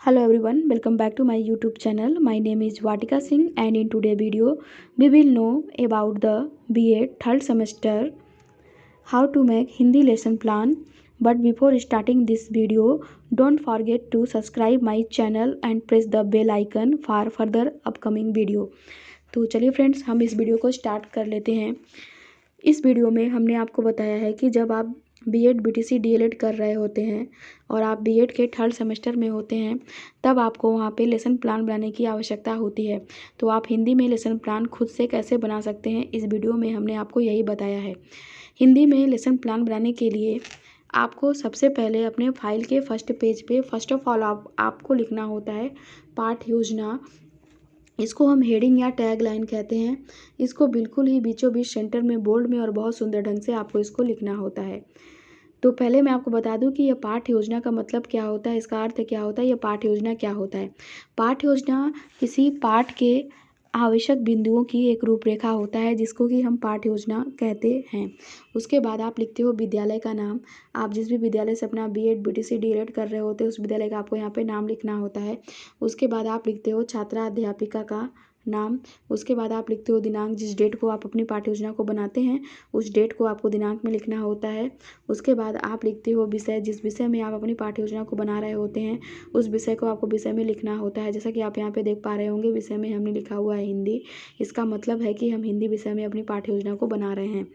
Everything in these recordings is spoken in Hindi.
Hello everyone, welcome back to my YouTube channel. My name is Vatika Singh and in today's video we will know about the B.Ed third semester how to make Hindi lesson plan. But before starting this video, don't forget to subscribe my channel and press the bell icon for further upcoming video. तो चलिए फ्रेंड्स, हम इस वीडियो को स्टार्ट कर लेते हैं। इस वीडियो में हमने आपको बताया है कि जब आप B.Ed BTC DLED कर रहे होते हैं और आप B.Ed के थर्ड सेमेस्टर में होते हैं, तब आपको वहाँ पे लेसन प्लान बनाने की आवश्यकता होती है। तो आप हिंदी में लेसन प्लान खुद से कैसे बना सकते हैं, इस वीडियो में हमने आपको यही बताया है। हिंदी में लेसन प्लान बनाने के लिए आपको सबसे पहले अपने फाइल के फर्स्ट पेज पे फर्स्ट ऑफ ऑल आपको लिखना होता है पाठ योजना। इसको हम हेडिंग या टैग लाइन कहते हैं। इसको बिल्कुल ही बीचों बीच सेंटर में बोल्ड में और बहुत सुंदर ढंग से आपको इसको लिखना होता है। तो पहले मैं आपको बता दूं कि यह पाठ योजना का मतलब क्या होता है, इसका अर्थ क्या होता है, यह पाठ योजना क्या होता है। पाठ योजना किसी पाठ के आवश्यक बिंदुओं की एक रूपरेखा होता है जिसको कि हम पाठ योजना कहते हैं। उसके बाद आप लिखते हो विद्यालय का नाम। आप जिस भी विद्यालय से अपना B.Ed BTC DLED कर रहे होते हैं उस विद्यालय का आपको यहाँ पे नाम लिखना होता है। उसके बाद आप लिखते हो छात्रा अध्यापिका का नाम। उसके बाद आप लिखते हो दिनांक, जिस डेट को आप अपनी पाठ्य योजना को बनाते हैं उस डेट को आपको दिनांक में लिखना होता है। उसके बाद आप लिखते हो विषय, जिस विषय में आप अपनी पाठ्य योजना को बना रहे होते हैं उस विषय को आपको विषय में लिखना होता है। जैसा कि आप यहाँ पे देख पा रहे होंगे, विषय में हमने लिखा हुआ है हिंदी। इसका मतलब है कि हम हिंदी विषय में अपनी पाठ्य योजना को बना रहे हैं।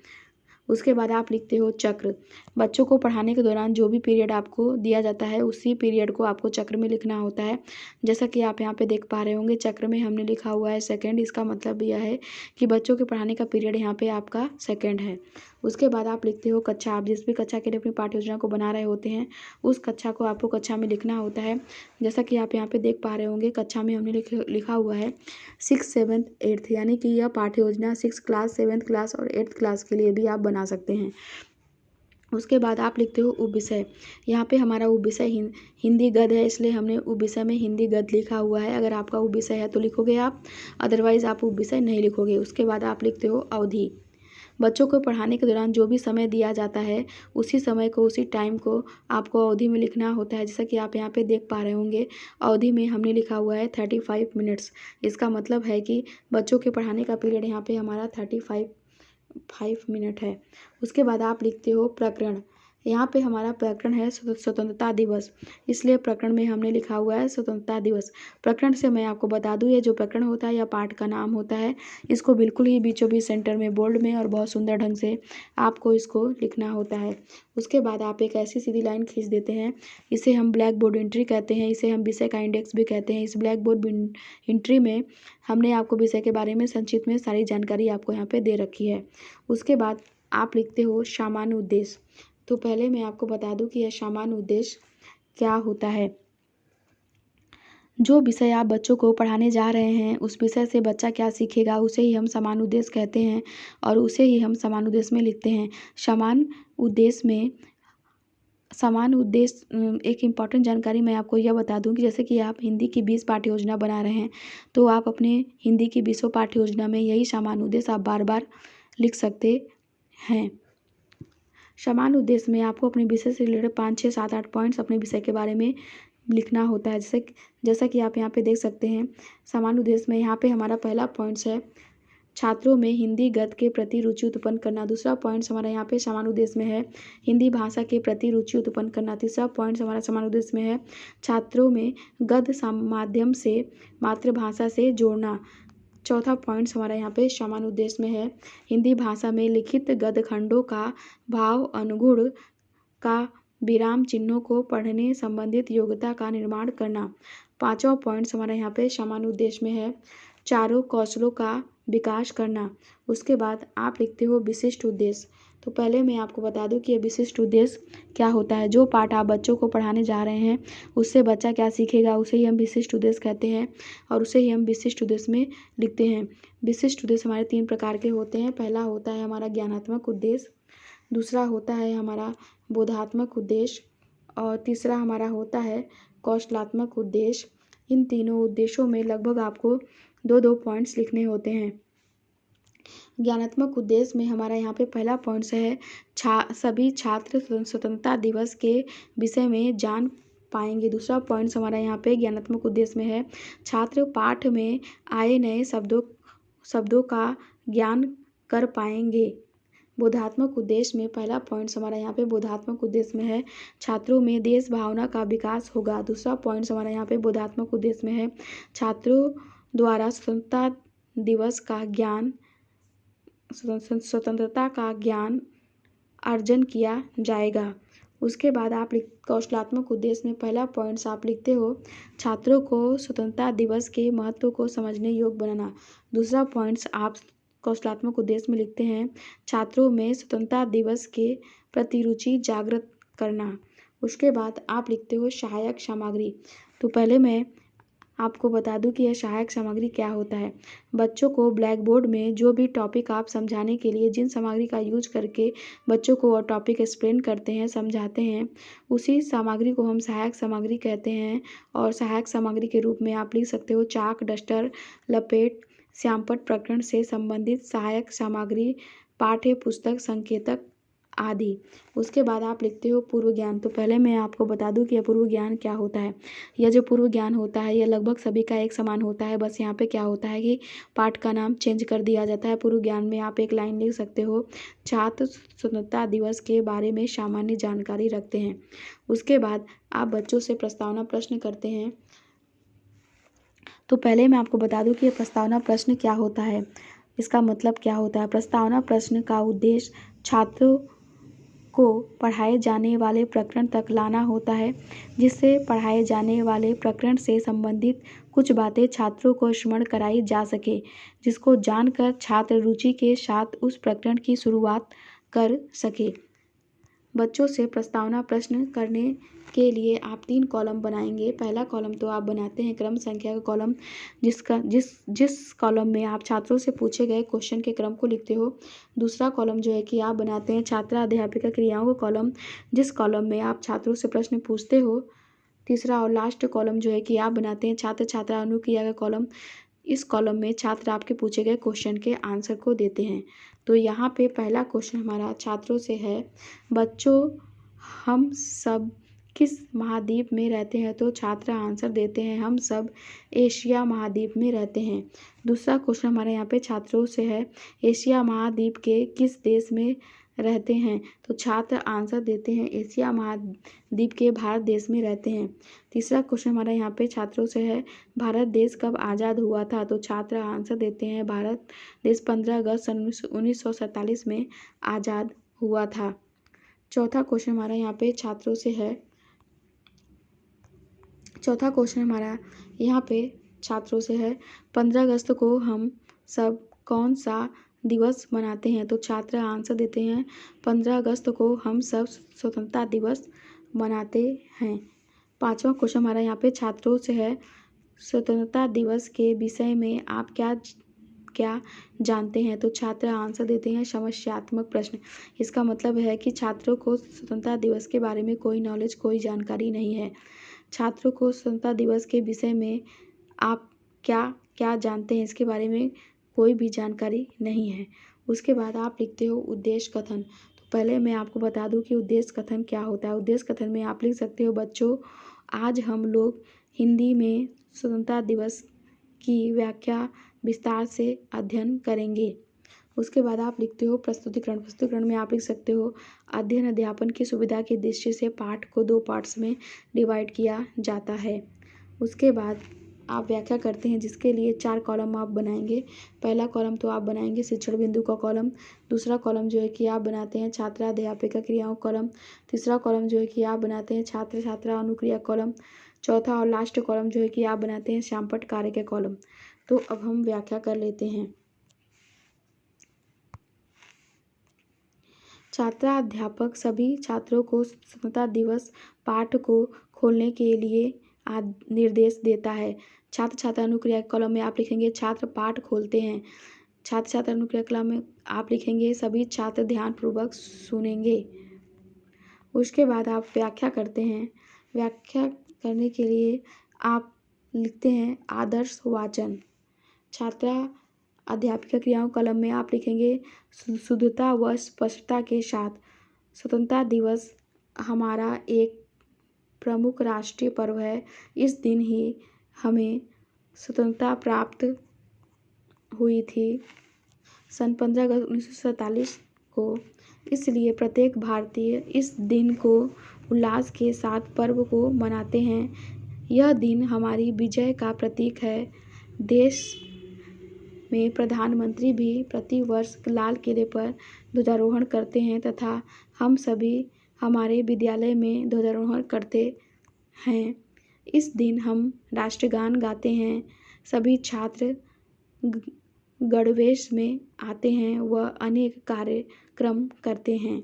उसके बाद आप लिखते हो चक्र। बच्चों को पढ़ाने के दौरान जो भी पीरियड आपको दिया जाता है उसी पीरियड को आपको चक्र में लिखना होता है। जैसा कि आप यहाँ पे देख पा रहे होंगे, चक्र में हमने लिखा हुआ है सेकंड। इसका मतलब यह है कि बच्चों के पढ़ाने का पीरियड यहाँ पे आपका सेकंड है। उसके बाद आप लिखते हो कक्षा। आप जिस भी कक्षा के लिए अपनी पाठ्य योजना को बना रहे होते हैं उस कक्षा को आपको कक्षा में लिखना होता है। जैसा कि आप यहाँ पे देख पा रहे होंगे, कक्षा में हमने लिखा हुआ है 6th 7th 8th, यानी कि यह पाठ्य योजना 6th क्लास 7th क्लास और 8th क्लास के लिए भी आप बना सकते हैं। उसके बाद आप लिखते हो उपविषय। यहाँ पे हमारा उपविषय हिंदी गद्य है, इसलिए हमने उपविषय में हिंदी गद्य लिखा हुआ है। अगर आपका उपविषय है तो लिखोगे आप, अदरवाइज आप उपविषय नहीं लिखोगे। उसके बाद आप लिखते हो अवधि। बच्चों को पढ़ाने के दौरान जो भी समय दिया जाता है उसी समय को, उसी टाइम को आपको अवधि में लिखना होता है। जैसा कि आप यहाँ पे देख पा रहे होंगे, अवधि में हमने लिखा हुआ है 35 मिनट्स। इसका मतलब है कि बच्चों के पढ़ाने का पीरियड यहाँ पे हमारा 35 मिनट है। उसके बाद आप लिखते हो प्रकरण। यहाँ पे हमारा प्रकरण है स्वतंत्रता दिवस, इसलिए प्रकरण में हमने लिखा हुआ है स्वतंत्रता दिवस। प्रकरण से मैं आपको बता दूँ, ये जो प्रकरण होता है या पाठ का नाम होता है, इसको बिल्कुल ही बीचों बीच सेंटर में बोल्ड में और बहुत सुंदर ढंग से आपको इसको लिखना होता है। उसके बाद आप एक ऐसी सीधी लाइन खींच देते हैं, इसे हम ब्लैक बोर्ड एंट्री कहते हैं, इसे हम विषय का इंडेक्स भी कहते हैं। इस ब्लैक बोर्ड एंट्री में हमने आपको विषय के बारे में संक्षिप्त में सारी जानकारी आपको यहाँ पे दे रखी है। उसके बाद आप लिखते हो सामान्य उद्देश्य। तो पहले मैं आपको बता दूं कि यह सामान्य उद्देश्य क्या होता है। जो विषय आप बच्चों को पढ़ाने जा रहे हैं उस विषय से बच्चा क्या सीखेगा उसे ही हम सामान्य उद्देश्य कहते हैं और उसे ही हम सामान्य उद्देश्य में लिखते हैं। सामान्य उद्देश्य एक इम्पॉर्टेंट जानकारी मैं आपको यह बता दूं कि जैसे कि आप हिंदी की 20 पाठ्य योजना बना रहे हैं तो आप अपने हिंदी की 20 पाठ्य योजना में यही सामान्य उद्देश्य आप बार बार लिख सकते हैं। सामान्य उद्देश्य में आपको अपने विषय से रिलेटेड 5 6 7 8 पॉइंट्स अपने विषय के बारे में लिखना होता है। जैसा कि आप यहाँ पे देख सकते हैं, सामान्य उद्देश्य में यहाँ पे हमारा पहला पॉइंट्स है छात्रों में हिंदी गद्य के प्रति रुचि उत्पन्न करना। दूसरा पॉइंट्स हमारा यहाँ पे सामान्य उद्देश्य में है हिंदी भाषा के प्रति रुचि उत्पन्न करना। तीसरा पॉइंट्स हमारा सामान्य उद्देश्य में है छात्रों में गद्य माध्यम से मातृभाषा से जोड़ना। चौथा पॉइंट्स हमारा यहाँ पे सामान्य उद्देश्य में है हिंदी भाषा में लिखित गद्य खंडों का भाव अनुगुण का विराम चिन्हों को पढ़ने संबंधित योग्यता का निर्माण करना। पांचवा पॉइंट्स हमारा यहाँ पे सामान्य उद्देश्य में है चारों कौशलों का विकास करना। उसके बाद आप लिखते हो विशिष्ट उद्देश्य। तो पहले मैं आपको बता दूं कि ये विशिष्ट उद्देश्य क्या होता है। जो पाठ आप बच्चों को पढ़ाने जा रहे हैं उससे बच्चा क्या सीखेगा उसे ही हम विशिष्ट उद्देश्य कहते हैं और उसे ही हम विशिष्ट उद्देश्य में लिखते हैं। विशिष्ट उद्देश्य हमारे 3 प्रकार के होते हैं। पहला होता है हमारा ज्ञानात्मक उद्देश्य, दूसरा होता है हमारा बोधात्मक उद्देश्य और तीसरा हमारा होता है कौशलात्मक उद्देश्य। इन तीनों उद्देश्यों में लगभग आपको 2-2 पॉइंट्स लिखने होते हैं। ज्ञानात्मक उद्देश्य में हमारा यहाँ पे पहला पॉइंट्स है सभी छात्र स्वतंत्रता दिवस के विषय में जान पाएंगे। दूसरा पॉइंट्स हमारा यहाँ पे ज्ञानात्मक उद्देश्य में है, छात्र पाठ में आए नए शब्दों का ज्ञान कर पाएंगे। बोधात्मक उद्देश्य में पहला पॉइंट्स हमारा यहाँ पे बोधात्मक उद्देश्य में है, छात्रों में देश भावना का विकास होगा। दूसरा पॉइंट्स हमारा यहाँ पे बोधात्मक उद्देश्य में है, छात्रों द्वारा स्वतंत्रता का ज्ञान अर्जन किया जाएगा। उसके बाद आप कौशलात्मक उद्देश्य में पहला पॉइंट्स आप लिखते हो, छात्रों को स्वतंत्रता दिवस के महत्व को समझने योग्य बनाना। दूसरा पॉइंट्स आप कौशलात्मक उद्देश्य में लिखते हैं, छात्रों में स्वतंत्रता दिवस के प्रति रुचि जागृत करना। उसके बाद आप लिखते हो सहायक सामग्री। तो पहले मैं आपको बता दूं कि यह सहायक सामग्री क्या होता है। बच्चों को ब्लैक बोर्ड में जो भी टॉपिक आप समझाने के लिए जिन सामग्री का यूज करके बच्चों को वह टॉपिक एक्सप्लेन करते हैं, समझाते हैं, उसी सामग्री को हम सहायक सामग्री कहते हैं। और सहायक सामग्री के रूप में आप लिख सकते हो चाक, डस्टर, लपेट, श्यामपट्ट प्रकरण से संबंधित सहायक सामग्री, पाठ्य पुस्तक, संकेतक आदि। उसके बाद आप लिखते हो पूर्व ज्ञान। तो पहले मैं आपको बता दूं कि यह पूर्व ज्ञान क्या होता है। यह जो पूर्व ज्ञान होता है यह लगभग सभी का एक समान होता है, बस यहाँ पे क्या होता है कि पाठ का नाम चेंज कर दिया जाता है। पूर्व ज्ञान में आप एक लाइन लिख सकते हो, छात्र स्वतंत्रता दिवस के बारे में सामान्य जानकारी रखते हैं। उसके बाद आप बच्चों से प्रस्तावना प्रश्न करते हैं। तो पहले मैं आपको बता दूं कि यह प्रस्तावना प्रश्न क्या होता है, इसका मतलब क्या होता है। प्रस्तावना प्रश्न का उद्देश्य छात्रों को पढ़ाए जाने वाले प्रकरण तक लाना होता है, जिससे पढ़ाए जाने वाले प्रकरण से संबंधित कुछ बातें छात्रों को स्मरण कराई जा सके, जिसको जानकर छात्र रुचि के साथ उस प्रकरण की शुरुआत कर सके। बच्चों से प्रस्तावना प्रश्न करने के लिए आप 3 कॉलम बनाएंगे। पहला कॉलम तो आप बनाते हैं क्रम संख्या का कॉलम, जिस कॉलम में आप छात्रों से पूछे गए क्वेश्चन के क्रम को लिखते हो। दूसरा कॉलम जो है कि आप बनाते हैं छात्रा अध्यापिका क्रियाओं का कॉलम, जिस कॉलम में आप छात्रों से प्रश्न पूछते हो। तीसरा और लास्ट कॉलम जो है कि आप बनाते हैं छात्र छात्रा अनुक्रिया का कॉलम। इस कॉलम में छात्र आपके पूछे गए क्वेश्चन के आंसर को देते हैं। तो यहाँ पे पहला क्वेश्चन हमारा छात्रों से है, बच्चों हम सब किस महाद्वीप में रहते हैं। तो छात्र आंसर देते हैं, हम सब एशिया महाद्वीप में रहते हैं। दूसरा क्वेश्चन हमारे यहाँ पे छात्रों से है, एशिया महाद्वीप के किस देश में रहते हैं। तो छात्र आंसर देते हैं, एशिया महाद्वीप के भारत देश में रहते हैं। तीसरा क्वेश्चन हमारा यहाँ पे छात्रों से है, भारत देश कब आज़ाद हुआ था। तो छात्र आंसर देते हैं, भारत देश 15 अगस्त 1947 में आज़ाद हुआ था। चौथा क्वेश्चन हमारा यहाँ पे छात्रों से है, चौथा क्वेश्चन हमारा यहाँ पे छात्रों से है, 15 अगस्त को हम सब कौन सा दिवस मनाते हैं। तो छात्र आंसर देते हैं, 15 अगस्त को हम सब स्वतंत्रता दिवस मनाते हैं। पांचवा क्वेश्चन हमारा यहाँ पे छात्रों से है, स्वतंत्रता दिवस के विषय में आप क्या क्या जानते हैं। तो छात्र आंसर देते हैं, समस्यात्मक प्रश्न। इसका मतलब है कि छात्रों को स्वतंत्रता दिवस के बारे में कोई नॉलेज, कोई जानकारी नहीं है। छात्रों को स्वतंत्रता दिवस के विषय में आप क्या क्या जानते हैं, इसके बारे में कोई भी जानकारी नहीं है। उसके बाद आप लिखते हो उद्देश्य कथन। तो पहले मैं आपको बता दूं कि उद्देश्य कथन क्या होता है। उद्देश्य कथन में आप लिख सकते हो, बच्चों आज हम लोग हिंदी में स्वतंत्रता दिवस की व्याख्या विस्तार से अध्ययन करेंगे। उसके बाद आप लिखते हो प्रस्तुतिकरण। प्रस्तुतिकरण में आप लिख सकते हो, अध्ययन अध्यापन की सुविधा की दृष्टि से पाठ को 2 पार्ट्स में डिवाइड किया जाता है। उसके बाद आप व्याख्या करते हैं, जिसके लिए 4 कॉलम आप बनाएंगे। पहला कॉलम तो आप बनाएंगे शिक्षण बिंदु का कॉलम। दूसरा कॉलम जो है कि आप बनाते हैं छात्रा अध्यापिका क्रियाओं कॉलम। तीसरा कॉलम जो है कि आप बनाते हैं छात्र छात्रा अनुक्रिया कॉलम। चौथा और लास्ट कॉलम जो है कि आप बनाते हैं श्यामपट्ट कार्य के कॉलम। तो अब हम व्याख्या कर लेते हैं। छात्रा अध्यापक सभी छात्रों को स्वतंत्रता दिवस पाठ को खोलने के लिए निर्देश देता है। छात्र छात्रा अनुक्रिया कॉलम में आप लिखेंगे छात्र पाठ खोलते हैं। छात्र छात्रा अनुक्रिया कॉलम में आप लिखेंगे सभी छात्र ध्यानपूर्वक सुनेंगे। उसके बाद आप व्याख्या करते हैं। व्याख्या करने के लिए आप लिखते हैं आदर्श वाचन। छात्रा अध्यापिका क्रियाओं कॉलम में आप लिखेंगे शुद्धता व स्पष्टता के साथ, स्वतंत्रता दिवस हमारा एक प्रमुख राष्ट्रीय पर्व है। इस दिन ही हमें स्वतंत्रता प्राप्त हुई थी सन 15 अगस्त 1947 को। इसलिए प्रत्येक भारतीय इस दिन को उल्लास के साथ पर्व को मनाते हैं। यह दिन हमारी विजय का प्रतीक है। देश में प्रधानमंत्री भी प्रति वर्ष लाल किले पर ध्वजारोहण करते हैं तथा हम सभी हमारे विद्यालय में ध्वजारोहण करते हैं। इस दिन हम राष्ट्रगान गाते हैं। सभी छात्र गणवेश में आते हैं व अनेक कार्यक्रम करते हैं।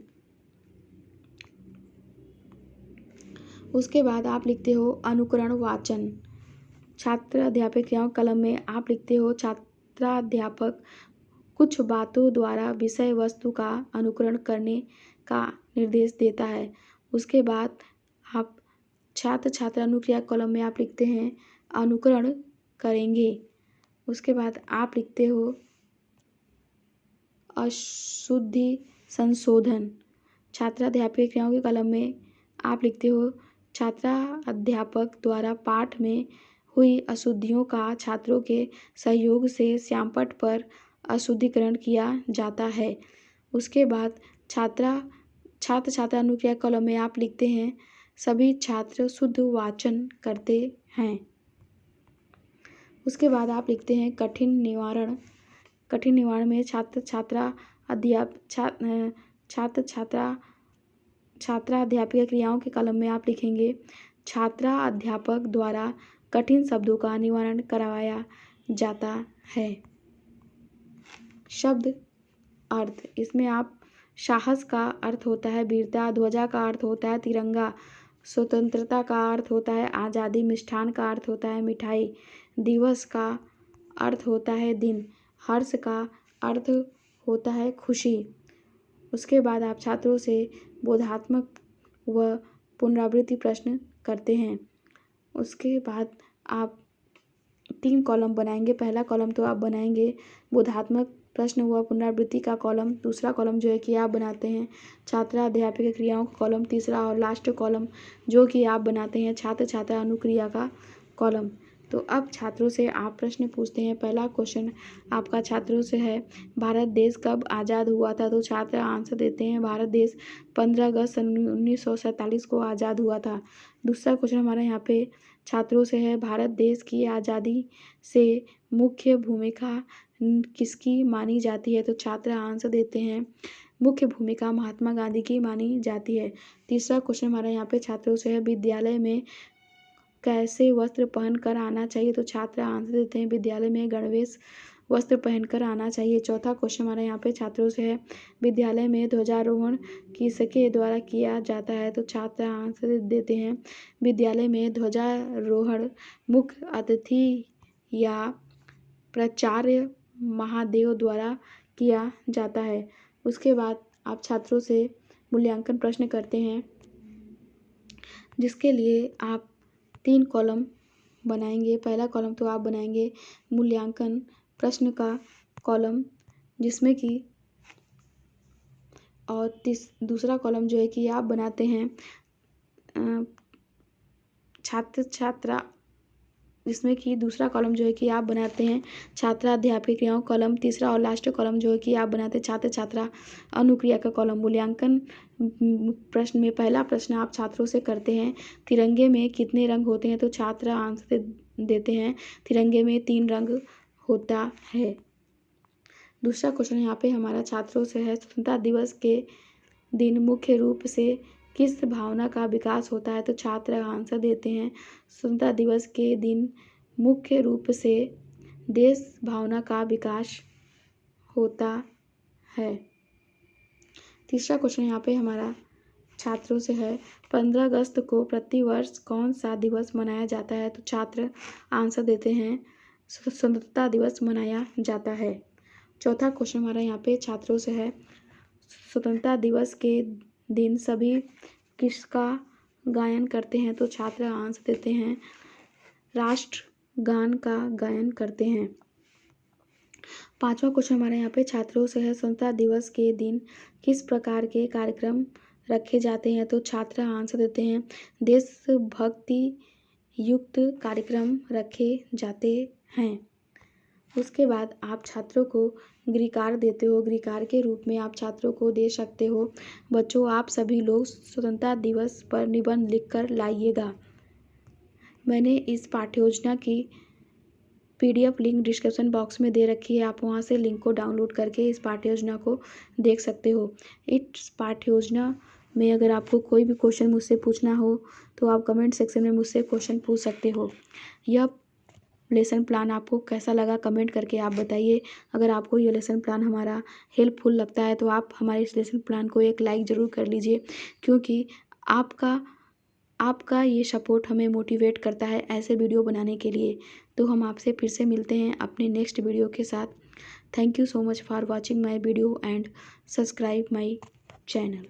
उसके बाद आप लिखते हो अनुकरण वाचन। छात्र अध्यापक क्रियाओं कलम में आप लिखते हो छात्राध्यापक कुछ बातों द्वारा विषय वस्तु का अनुकरण करने का निर्देश देता है। उसके बाद आप छात्र छात्रा अनुक्रिया कॉलम में आप लिखते हैं अनुकरण करेंगे। उसके बाद आप लिखते हो अशुद्धि संशोधन। छात्राध्यापक क्रियाओं के कलम में आप लिखते हो छात्रा अध्यापक द्वारा पाठ में हुई अशुद्धियों का छात्रों के सहयोग से श्यामपट्ट पर अशुद्धिकरण किया जाता है। उसके बाद छात्र छात्रा अनुक्रिया कॉलम में आप लिखते हैं सभी छात्र शुद्ध वाचन करते हैं। उसके बाद आप लिखते हैं कठिन निवारण। कठिन निवारण में छात्र छात्रा अध्यापक क्रियाओं के कलम में आप लिखेंगे छात्रा अध्यापक द्वारा कठिन शब्दों का निवारण करवाया जाता है। शब्द अर्थ, इसमें आप साहस का अर्थ होता है वीरता, ध्वजा का अर्थ होता है तिरंगा, स्वतंत्रता का अर्थ होता है आज़ादी, मिष्ठान का अर्थ होता है मिठाई, दिवस का अर्थ होता है दिन, हर्ष का अर्थ होता है खुशी। उसके बाद आप छात्रों से बोधात्मक व पुनरावृत्ति प्रश्न करते हैं। उसके बाद आप 3 कॉलम बनाएंगे। पहला कॉलम तो आप बनाएंगे बोधात्मक प्रश्न व पुनरावृत्ति का कॉलम। दूसरा कॉलम जो है कि आप बनाते हैं छात्रा अध्यापक क्रियाओं का कॉलम। तीसरा और लास्ट कॉलम जो कि आप बनाते हैं छात्र छात्रा अनुक्रिया का कॉलम। तो अब छात्रों से आप प्रश्न पूछते हैं। पहला क्वेश्चन आपका छात्रों से है भारत देश कब आज़ाद हुआ था? तो छात्र आंसर देते हैं भारत देश 15 अगस्त 1947 को आज़ाद हुआ था। दूसरा क्वेश्चन हमारे यहाँ पे छात्रों से है भारत देश की आज़ादी से मुख्य भूमिका किसकी मानी जाती है? तो छात्र आंसर देते हैं मुख्य भूमिका महात्मा गांधी की मानी जाती है। तीसरा क्वेश्चन हमारे यहाँ पे छात्रों से है विद्यालय में कैसे वस्त्र पहन कर आना चाहिए? तो छात्र आंसर देते हैं विद्यालय में गणवेश वस्त्र पहनकर आना चाहिए। चौथा क्वेश्चन हमारे यहाँ पे छात्रों से है विद्यालय में ध्वजारोहण किसके द्वारा किया जाता है? तो छात्र आंसर देते हैं विद्यालय में ध्वजारोहण मुख्य अतिथि या प्राचार्य महादेव द्वारा किया जाता है। उसके बाद आप छात्रों से मूल्यांकन प्रश्न करते हैं जिसके लिए आप 3 कॉलम बनाएंगे। पहला कॉलम तो आप बनाएंगे मूल्यांकन प्रश्न का कॉलम जिसमें कि और दूसरा कॉलम जो है कि आप बनाते हैं छात्र छात्रा, जिसमें कि दूसरा कॉलम जो है कि आप बनाते हैं छात्रा अध्यापक क्रियाओं कॉलम। तीसरा और लास्ट कॉलम जो है कि आप बनाते हैं छात्र छात्रा अनुक्रिया का कॉलम। मूल्यांकन प्रश्न में पहला प्रश्न आप छात्रों से करते हैं तिरंगे में कितने रंग होते हैं? तो छात्र आंसर देते हैं तिरंगे में 3 रंग होता है। दूसरा क्वेश्चन यहाँ पे हमारा छात्रों से है स्वतंत्रता दिवस के दिन मुख्य रूप से किस भावना का विकास होता है? तो छात्र आंसर देते हैं स्वतंत्रता दिवस के दिन मुख्य रूप से देश भावना का विकास होता है। तीसरा क्वेश्चन यहाँ पे हमारा छात्रों से है 15 अगस्त को प्रतिवर्ष कौन सा दिवस मनाया जाता है? तो छात्र आंसर देते हैं स्वतंत्रता दिवस मनाया जाता है। चौथा क्वेश्चन हमारा यहाँ पे छात्रों से है स्वतंत्रता दिवस के दिन सभी किसका गायन करते हैं? तो छात्र आंसर देते हैं राष्ट्रगान का गायन करते हैं। पांचवा क्वेश्चन हमारे यहाँ पे छात्रों से है स्वतंत्रता दिवस के दिन किस प्रकार के कार्यक्रम रखे जाते हैं तो छात्र आंसर देते हैं देशभक्ति युक्त कार्यक्रम रखे जाते हैं। उसके बाद आप छात्रों को गृहकार्य देते हो। गृहकार्य के रूप में आप छात्रों को दे सकते हो बच्चों आप सभी लोग स्वतंत्रता दिवस पर निबंध लिखकर लाइएगा। मैंने इस पाठ्य योजना की PDF लिंक डिस्क्रिप्शन बॉक्स में दे रखी है, आप वहां से लिंक को डाउनलोड करके इस पाठ्य योजना को देख सकते हो। इस पाठ्य योजना में अगर आपको कोई भी क्वेश्चन मुझसे पूछना हो तो आप कमेंट सेक्शन में मुझसे क्वेश्चन पूछ सकते हो। यह लेसन प्लान आपको कैसा लगा कमेंट करके आप बताइए। अगर आपको ये लेसन प्लान हमारा हेल्पफुल लगता है तो आप हमारे इस लेसन प्लान को एक लाइक ज़रूर कर लीजिए, क्योंकि आपका ये सपोर्ट हमें मोटिवेट करता है ऐसे वीडियो बनाने के लिए। तो हम आपसे फिर से मिलते हैं अपने नेक्स्ट वीडियो के साथ। Thank you so much for watching my video and subscribe my channel.